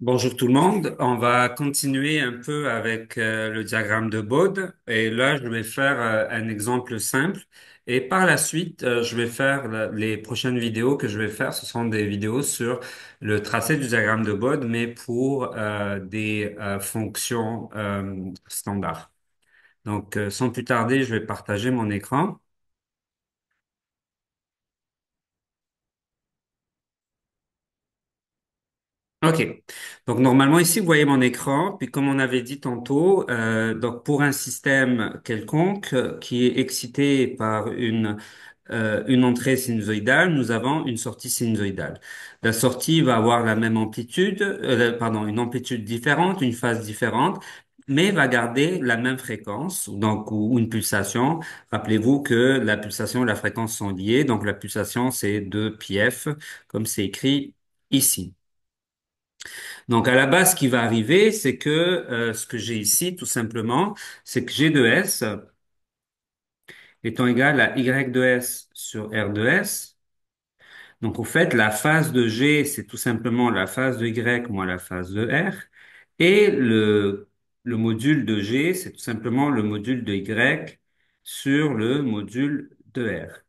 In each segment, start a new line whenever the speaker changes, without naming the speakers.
Bonjour tout le monde, on va continuer un peu avec le diagramme de Bode et là je vais faire un exemple simple et par la suite je vais faire les prochaines vidéos que je vais faire, ce sont des vidéos sur le tracé du diagramme de Bode mais pour des fonctions standards. Donc sans plus tarder, je vais partager mon écran. OK. Donc normalement ici vous voyez mon écran, puis comme on avait dit tantôt, donc pour un système quelconque qui est excité par une entrée sinusoïdale, nous avons une sortie sinusoïdale. La sortie va avoir la même amplitude, pardon, une amplitude différente, une phase différente, mais va garder la même fréquence, donc ou une pulsation. Rappelez-vous que la pulsation et la fréquence sont liées, donc la pulsation c'est 2πf, comme c'est écrit ici. Donc à la base, ce qui va arriver, c'est que ce que j'ai ici, tout simplement, c'est que G de S étant égal à Y de S sur R de S. Donc au fait, la phase de G, c'est tout simplement la phase de Y moins la phase de R. Et le module de G, c'est tout simplement le module de Y sur le module de R.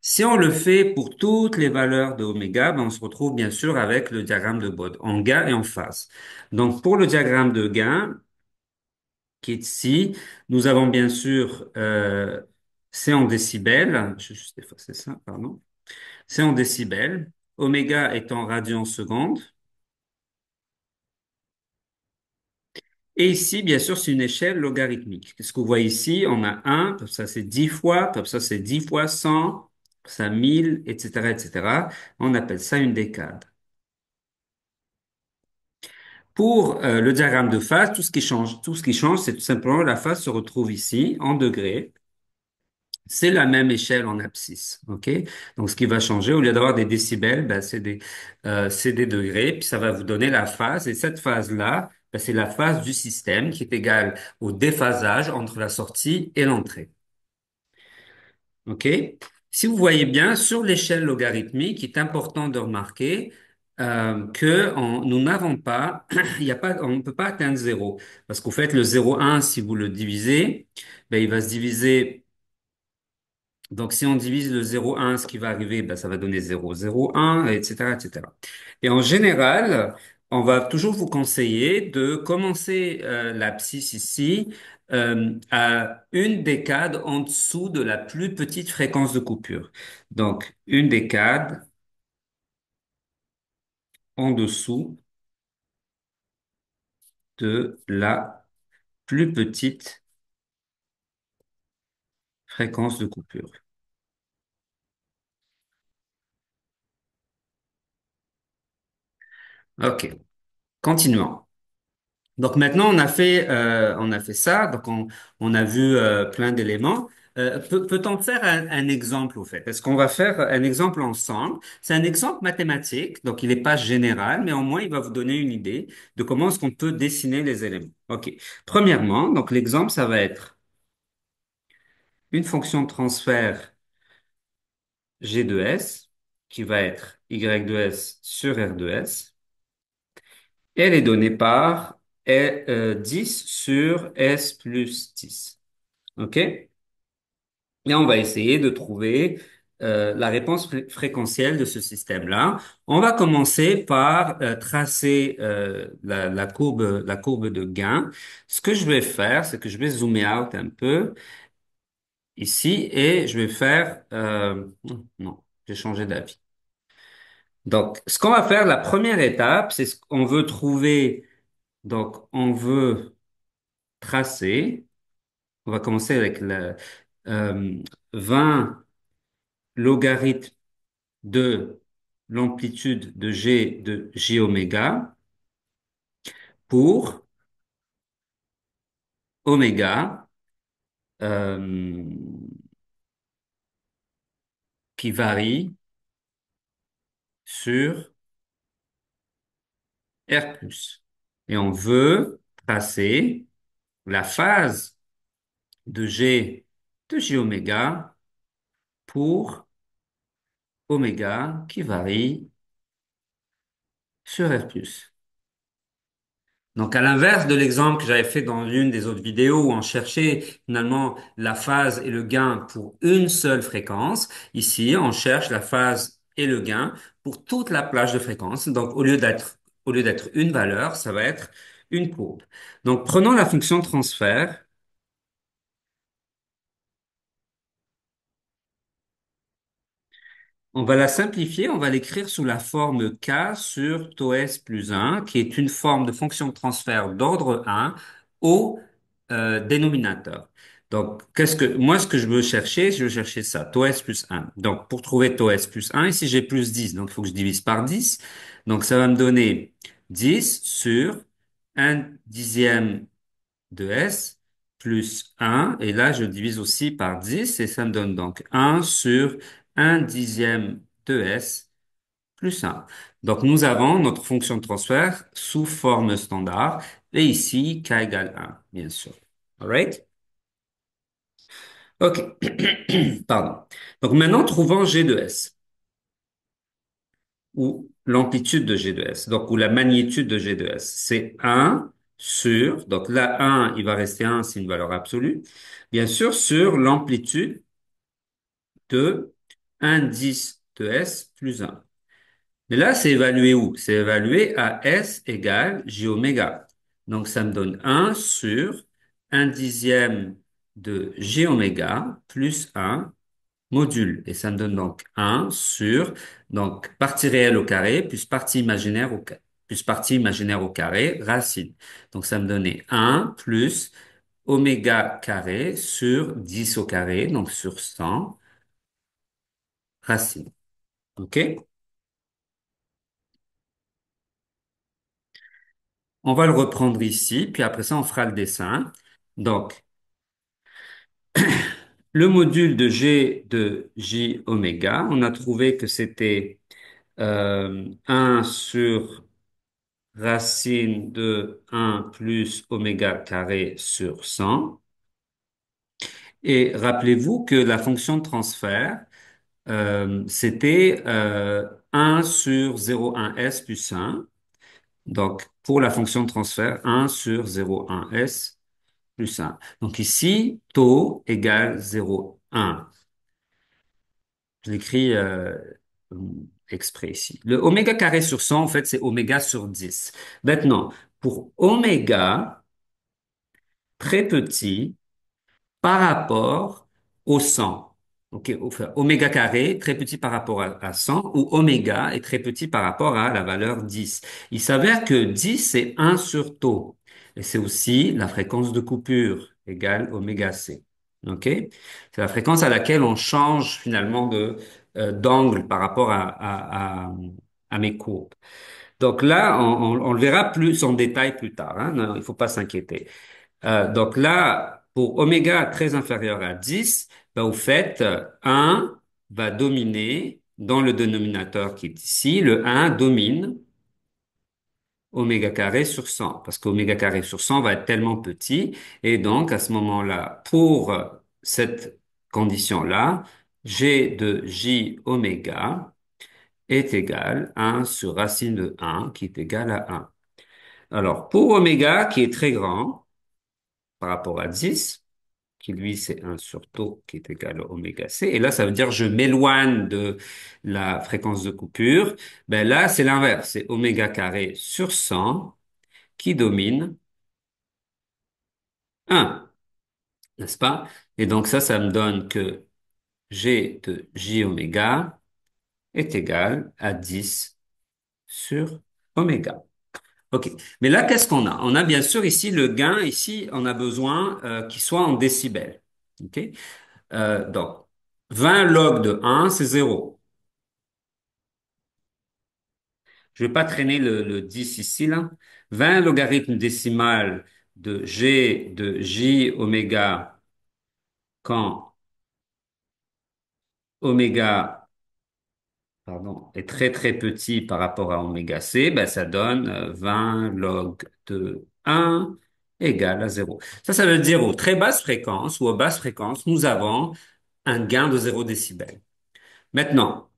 Si on le fait pour toutes les valeurs de oméga, ben on se retrouve bien sûr avec le diagramme de Bode en gain et en phase. Donc pour le diagramme de gain, qui est ici, nous avons bien sûr, c'est en décibels, je vais juste effacer ça, pardon, c'est en décibels, oméga est en radians secondes, et ici, bien sûr, c'est une échelle logarithmique. Qu'est-ce que vous voyez ici? On a un, comme ça c'est 10 fois, comme ça c'est 10 fois 100, ça 1000, etc., etc. On appelle ça une décade. Pour le diagramme de phase, tout ce qui change, c'est tout simplement la phase se retrouve ici en degrés. C'est la même échelle en abscisse, ok? Donc, ce qui va changer, au lieu d'avoir des décibels, ben, c'est des degrés, puis ça va vous donner la phase. Et cette phase-là, ben, c'est la phase du système qui est égale au déphasage entre la sortie et l'entrée, ok? Si vous voyez bien, sur l'échelle logarithmique, il est important de remarquer nous n'avons pas, il y a pas, on ne peut pas atteindre zéro, parce qu'au fait, le 0,1, si vous le divisez, ben, il va se diviser. Donc, si on divise le 0,1, ce qui va arriver, ben, ça va donner 0,01, etc., etc. Et en général, on va toujours vous conseiller de commencer l'abscisse ici à une décade en dessous de la plus petite fréquence de coupure. Donc, une décade en dessous de la plus petite fréquence de coupure. OK, continuons. Donc maintenant on a fait ça, donc on a vu plein d'éléments. Peut-on faire un exemple au fait? Est-ce qu'on va faire un exemple ensemble? C'est un exemple mathématique, donc il n'est pas général, mais au moins il va vous donner une idée de comment est-ce qu'on peut dessiner les éléments. OK. Premièrement, donc l'exemple, ça va être une fonction de transfert G de S qui va être Y de S sur R de S. Elle est donnée par 10 sur S plus 10. OK? Et on va essayer de trouver la réponse fréquentielle de ce système-là. On va commencer par tracer la courbe de gain. Ce que je vais faire, c'est que je vais zoomer out un peu ici et je vais faire... non, j'ai changé d'avis. Donc, ce qu'on va faire, la première étape, c'est ce qu'on veut trouver. Donc, on veut tracer. On va commencer avec le 20 logarithme de l'amplitude de G de J oméga pour oméga euh, qui varie sur R+. Et on veut tracer la phase de G de J oméga pour oméga qui varie sur R+. Donc, à l'inverse de l'exemple que j'avais fait dans l'une des autres vidéos où on cherchait finalement la phase et le gain pour une seule fréquence, ici, on cherche la phase et le gain pour toute la plage de fréquences. Donc, au lieu d'être une valeur, ça va être une courbe. Donc, prenons la fonction transfert. On va la simplifier, on va l'écrire sous la forme k sur tau s plus 1, qui est une forme de fonction de transfert d'ordre 1 au dénominateur. Donc, moi, ce que je veux chercher ça, tau s plus 1. Donc, pour trouver tau s plus 1, ici, j'ai plus 10, donc il faut que je divise par 10. Donc, ça va me donner 10 sur un dixième de S plus 1. Et là, je divise aussi par 10 et ça me donne donc un sur un dixième de S plus un. Donc, nous avons notre fonction de transfert sous forme standard et ici, k égale un, bien sûr. All right? OK. Pardon. Donc, maintenant, trouvons G de S ou l'amplitude de G de S, donc, ou la magnitude de G de S. C'est un sur, donc là, un, il va rester un, c'est une valeur absolue, bien sûr, sur l'amplitude de indice de S plus un. Mais là, c'est évalué où? C'est évalué à S égale J oméga. Donc, ça me donne un sur un dixième de J oméga plus un module. Et ça me donne donc un sur, donc, partie réelle au carré plus partie imaginaire au carré, racine. Donc, ça me donnait un plus oméga carré sur 10 au carré, donc sur 100 racine. OK? On va le reprendre ici, puis après ça, on fera le dessin. Donc, le module de G de J oméga, on a trouvé que c'était 1 sur racine de un plus oméga carré sur 100. Et rappelez-vous que la fonction de transfert, c'était 1 sur 0,1 s plus 1. Donc, pour la fonction de transfert, 1 sur 0,1 s plus 1. Donc ici, tau égale 0,1. Je l'écris exprès ici. Le oméga carré sur 100, en fait, c'est oméga sur 10. Maintenant, pour oméga très petit, par rapport au 100. Ok, enfin, oméga carré, très petit par rapport à 100, ou oméga est très petit par rapport à la valeur 10. Il s'avère que 10, c'est 1 sur tau. Et c'est aussi la fréquence de coupure égale oméga c. Ok? C'est la fréquence à laquelle on change finalement d'angle par rapport à mes courbes. Donc là, on le verra plus en détail plus tard, hein. Non, il faut pas s'inquiéter. Donc là, pour oméga très inférieur à 10, ben, au fait, 1 va dominer dans le dénominateur qui est ici. Le 1 domine oméga carré sur 100, parce qu'oméga carré sur 100 va être tellement petit. Et donc, à ce moment-là, pour cette condition-là, G de J oméga est égal à 1 sur racine de 1, qui est égal à 1. Alors, pour oméga, qui est très grand par rapport à 10, qui lui c'est un sur tau qui est égal à oméga c. Et là, ça veut dire je m'éloigne de la fréquence de coupure. Ben là, c'est l'inverse. C'est oméga carré sur 100 qui domine 1, n'est-ce pas? Et donc ça me donne que G de J oméga est égal à 10 sur oméga. OK. Mais là, qu'est-ce qu'on a? On a bien sûr ici le gain. Ici, on a besoin qu'il soit en décibels. OK? Donc, 20 log de 1, c'est 0. Je vais pas traîner le 10 ici, là. 20 logarithme décimal de G de J oméga quand oméga, pardon, est très très petit par rapport à oméga c, ben ça donne 20 log de 1 égale à 0. Ça veut dire aux très basses fréquences ou aux basses fréquences, nous avons un gain de 0 décibel. Maintenant,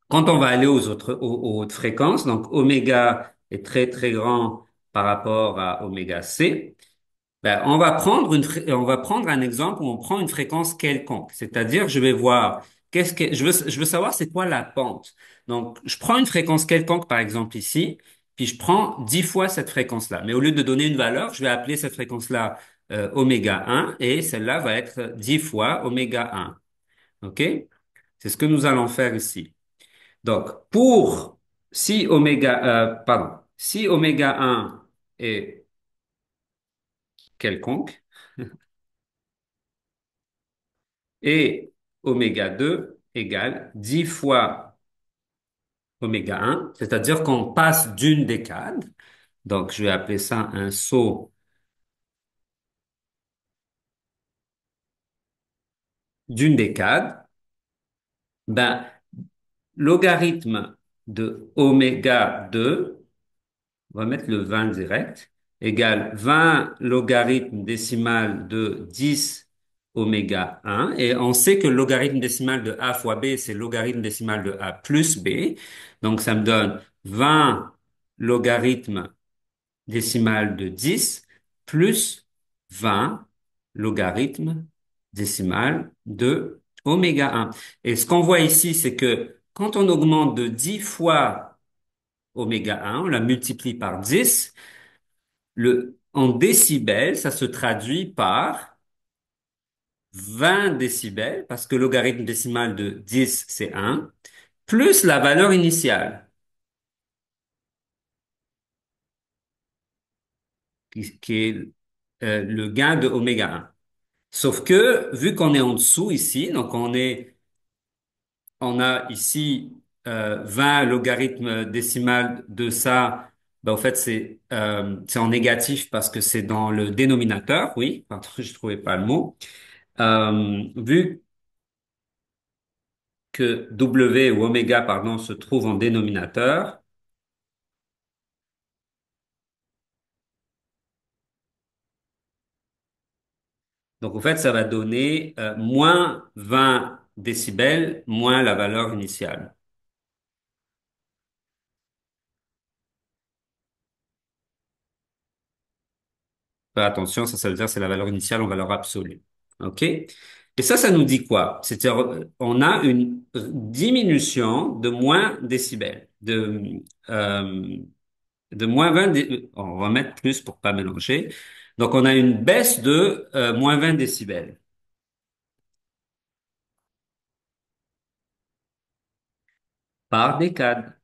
quand on va aller aux hautes fréquences, donc oméga est très très grand par rapport à oméga C, ben, on va prendre un exemple où on prend une fréquence quelconque. C'est-à-dire, je vais voir je veux savoir c'est quoi la pente. Donc, je prends une fréquence quelconque, par exemple ici, puis je prends 10 fois cette fréquence-là. Mais au lieu de donner une valeur, je vais appeler cette fréquence-là oméga 1 et celle-là va être 10 fois oméga 1. OK? C'est ce que nous allons faire ici. Donc, si oméga 1 est quelconque, et oméga 2 égale 10 fois oméga 1, c'est-à-dire qu'on passe d'une décade. Donc, je vais appeler ça un saut d'une décade. Ben, logarithme de oméga 2, on va mettre le 20 direct, égale 20 logarithme décimal de 10 oméga 1. Et on sait que le logarithme décimal de a fois b, c'est le logarithme décimal de a plus b. Donc, ça me donne 20 logarithme décimal de 10 plus 20 logarithme décimal de oméga 1. Et ce qu'on voit ici, c'est que quand on augmente de 10 fois oméga 1, on la multiplie par 10, en décibels, ça se traduit par 20 décibels, parce que le logarithme décimal de 10, c'est 1, plus la valeur initiale, qui est le gain de oméga 1. Sauf que, vu qu'on est en dessous ici, donc on a ici 20 logarithmes décimal de ça, ben, en fait, c'est en négatif parce que c'est dans le dénominateur, oui, pardon, je trouvais pas le mot. Vu que W ou oméga, pardon, se trouve en dénominateur, donc en fait, ça va donner moins 20 décibels moins la valeur initiale. Faire attention, ça veut dire c'est la valeur initiale en valeur absolue. OK? Et ça nous dit quoi? C'est-à-dire, on a une diminution de moins décibels, de moins 20, on va mettre plus pour pas mélanger. Donc, on a une baisse de moins 20 décibels par décade.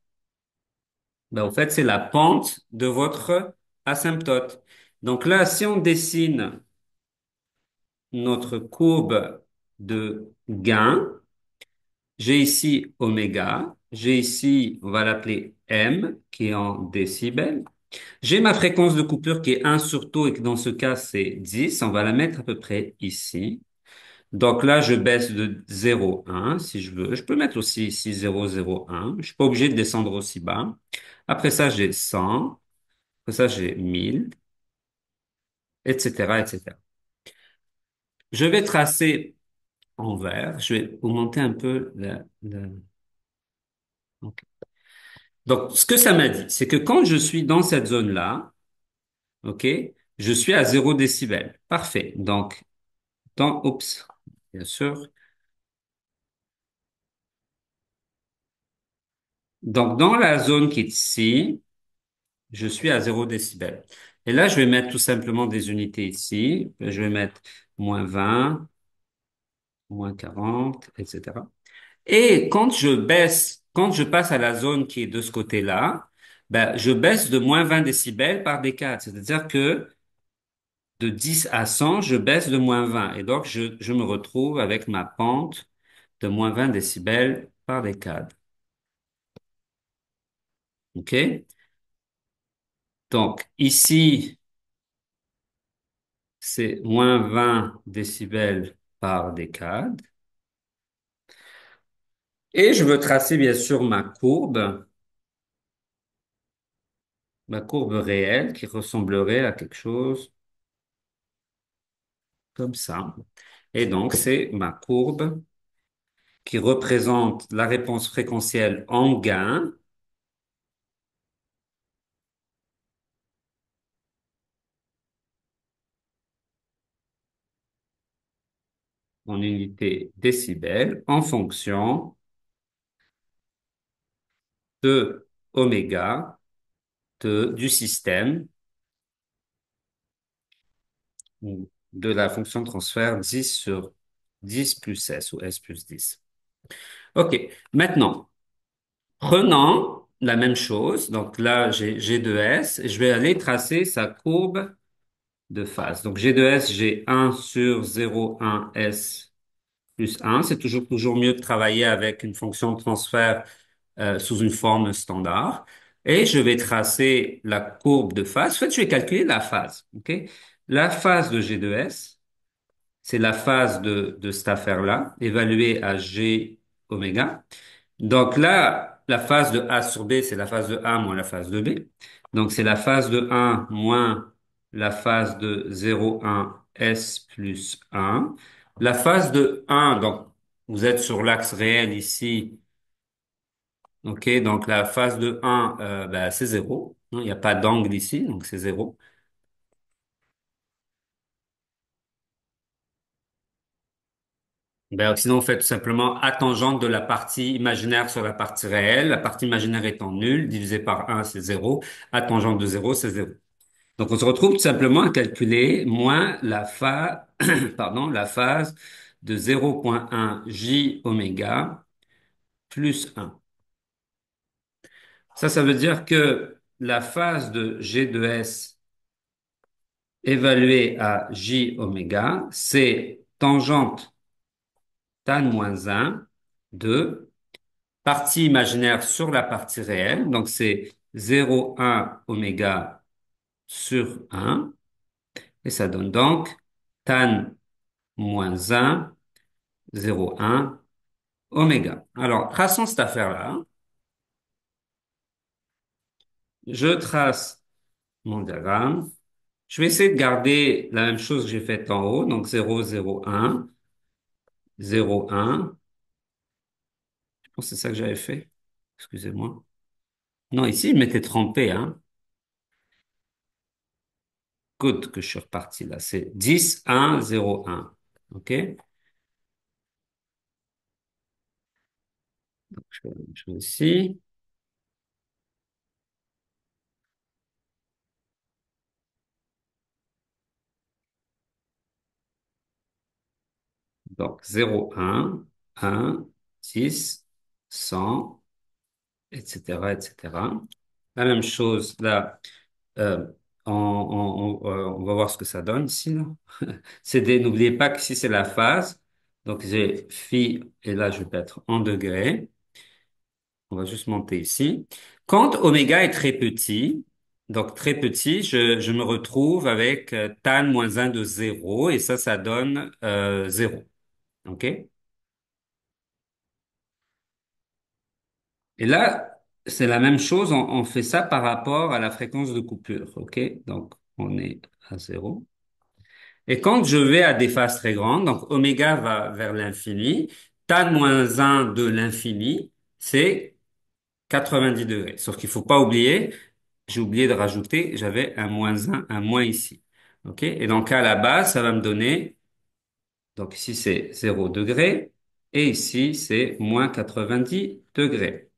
Ben, au fait, c'est la pente de votre asymptote. Donc là, si on dessine notre courbe de gain, j'ai ici oméga, j'ai ici, on va l'appeler M, qui est en décibels. J'ai ma fréquence de coupure qui est 1 sur taux et que dans ce cas, c'est 10. On va la mettre à peu près ici. Donc là, je baisse de 0,1 si je veux. Je peux mettre aussi ici 0,01. Je suis pas obligé de descendre aussi bas. Après ça, j'ai 100. Après ça, j'ai 1000, etc., etc. Je vais tracer en vert. Je vais augmenter un peu ok. Donc, ce que ça m'a dit, c'est que quand je suis dans cette zone-là, OK, je suis à 0 décibel. Parfait. Donc, oups, bien sûr. Donc, dans la zone qui est ici, je suis à 0 décibel. Et là, je vais mettre tout simplement des unités ici. Je vais mettre moins 20, moins 40, etc. Et quand je passe à la zone qui est de ce côté-là, ben, je baisse de moins 20 décibels par décade. C'est-à-dire que de 10 à 100, je baisse de moins 20. Et donc, je me retrouve avec ma pente de moins 20 décibels par décade. OK? Donc, ici, c'est moins 20 décibels par décade. Et je veux tracer, bien sûr, ma courbe réelle qui ressemblerait à quelque chose comme ça. Et donc, c'est ma courbe qui représente la réponse fréquentielle en gain en unité décibels en fonction de oméga du système ou de la fonction de transfert 10 sur 10 plus S ou S plus 10. OK. Maintenant, prenant la même chose, donc là, j'ai G2S, et je vais aller tracer sa courbe de phase. Donc G2S, j'ai 1 sur 0,1S plus 1. C'est toujours mieux de travailler avec une fonction de transfert sous une forme standard. Et je vais tracer la courbe de phase. En fait, je vais calculer la phase. OK? La phase de G2S, c'est la phase de cette affaire-là, évaluée à G oméga. Donc là, la phase de A sur B, c'est la phase de A moins la phase de B. Donc c'est la phase de 1 moins la phase de 0,1 S plus 1. La phase de 1, donc vous êtes sur l'axe réel ici. OK, donc la phase de 1, ben, c'est 0. Il n'y a pas d'angle ici, donc c'est 0. Ben, sinon, on fait tout simplement A tangente de la partie imaginaire sur la partie réelle. La partie imaginaire étant nulle, divisé par 1, c'est 0. A tangente de 0, c'est 0. Donc, on se retrouve tout simplement à calculer moins pardon, la phase de 0,1 J oméga plus 1. Ça veut dire que la phase de G2S évaluée à J oméga, c'est tangente tan moins 1 de partie imaginaire sur la partie réelle. Donc, c'est 0,1 oméga sur 1. Et ça donne donc tan moins 1, 0,1 oméga. Alors, traçons cette affaire-là. Je trace mon diagramme. Je vais essayer de garder la même chose que j'ai faite en haut. Donc, 0, 0, 1, 0, 1. Je pense que c'est ça que j'avais fait. Excusez-moi. Non, ici, je m'étais trompé, hein. Good que je suis reparti là. C'est 10, 1, 0, 1. OK? Je fais la même chose ici. Donc, 0, 1, 10, 100, etc., etc. La même chose là. Euh, on va voir ce que ça donne ici, là. N'oubliez pas que ici, c'est la phase. Donc, j'ai phi, et là, je vais mettre en degrés. On va juste monter ici. Quand oméga est très petit, donc très petit, je me retrouve avec tan moins 1 de 0, et ça donne 0. OK? Et là, c'est la même chose, on fait ça par rapport à la fréquence de coupure. OK? Donc, on est à 0. Et quand je vais à des phases très grandes, donc oméga va vers l'infini, tan moins 1 de l'infini, c'est 90 degrés. Sauf qu'il faut pas oublier, j'ai oublié de rajouter, j'avais un moins ici. OK? Et donc à la base, ça va me donner, donc ici c'est 0 degré, et ici c'est moins 90 degrés.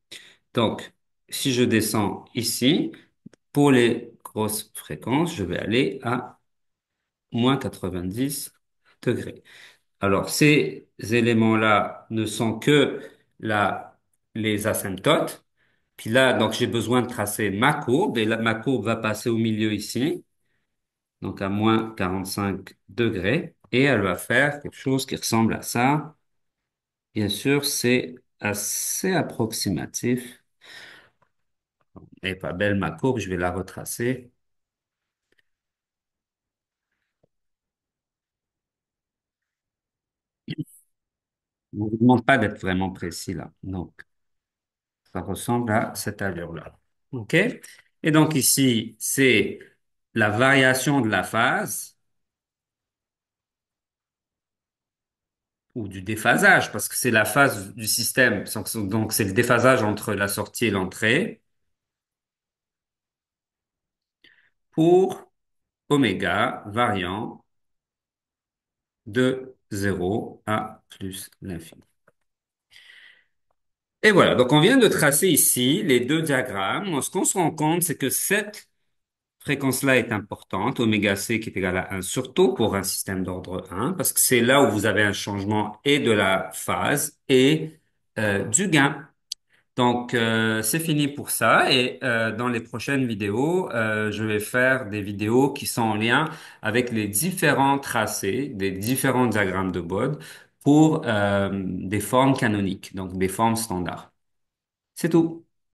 Donc, si je descends ici, pour les grosses fréquences, je vais aller à moins 90 degrés. Alors, ces éléments-là ne sont que les asymptotes. Puis là, donc, j'ai besoin de tracer ma courbe. Et là, ma courbe va passer au milieu ici, donc à moins 45 degrés. Et elle va faire quelque chose qui ressemble à ça. Bien sûr, c'est assez approximatif. Elle n'est pas belle, ma courbe. Je vais la retracer. On ne vous demande pas d'être vraiment précis là. Donc, ça ressemble à cette allure-là. OK? Et donc ici, c'est la variation de la phase ou du déphasage, parce que c'est la phase du système. Donc, c'est le déphasage entre la sortie et l'entrée pour oméga variant de 0 à plus l'infini. Et voilà, donc on vient de tracer ici les deux diagrammes. Ce qu'on se rend compte, c'est que cette fréquence-là est importante, oméga c qui est égal à 1 sur tau pour un système d'ordre 1, parce que c'est là où vous avez un changement et de la phase et du gain. Donc, c'est fini pour ça. Et dans les prochaines vidéos, je vais faire des vidéos qui sont en lien avec les différents tracés des différents diagrammes de Bode pour des formes canoniques, donc des formes standards. C'est tout.